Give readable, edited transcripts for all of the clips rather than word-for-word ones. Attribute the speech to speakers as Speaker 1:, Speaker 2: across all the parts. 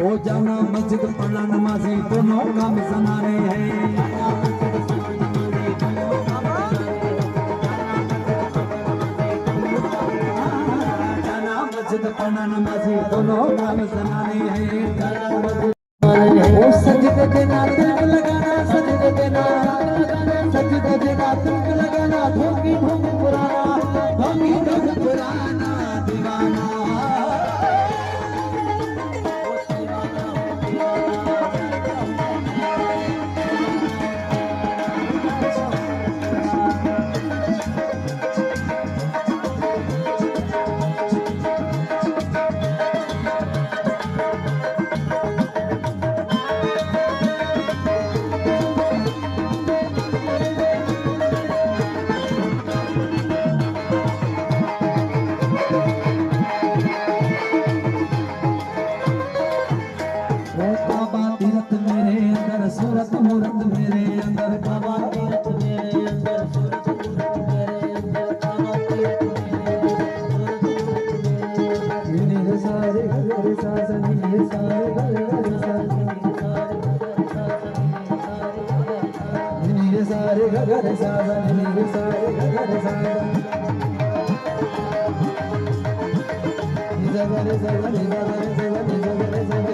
Speaker 1: ओ जाना मस्जिद पढ़ना नमाजी दोनों काम समाने हैं। जाना मस्जिद पढ़ना नमाजी दोनों काम समाने हैं। ओ सजदे के ना तिलक लगाना, सजदे के ना तिलक लगाना, धोखी ढोंग पुराना दीवाना। सूरत मूरत मेरे अंदर बाबा तीरथ मेरे अंदर सूरत मूरत मेरे अंदर बाबा तीरथ मेरे अंदर सारे गले साजनी सारे गले साजनी सारे गले साजनी सारे गले साजनी जगले जगले जगले जगले जगले जगले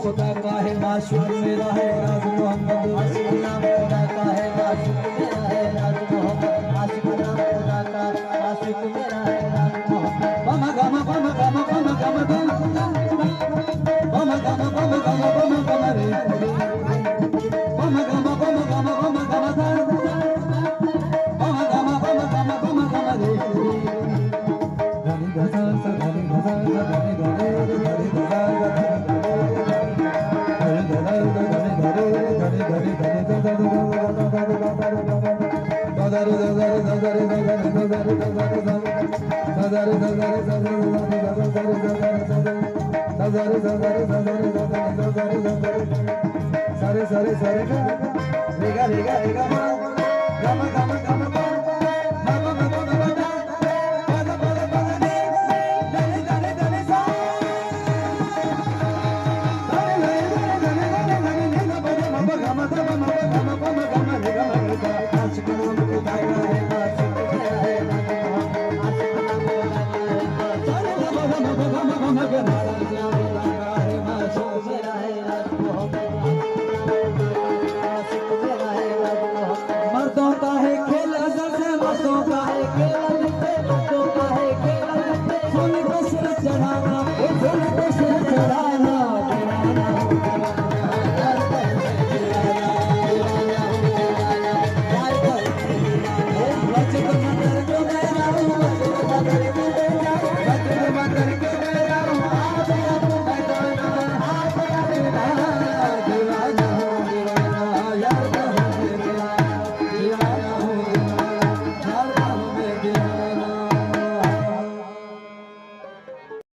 Speaker 1: खुदा का है माशूक मेरा है राज मोहम्मद। आशिक नाम खुदा का है माशूक मेरा है राज मोहम्मद। आशिक नाम खुदा का माशूक मेरा है राज मोहम्मद। बम गम बम गम बम गम बम गम बम गम बम गम बम गम रे बम गम बम गम बम गम बम गम बम गम बम गम रे धनी धसा धनी धसा धनी धनी धनी धसा सारे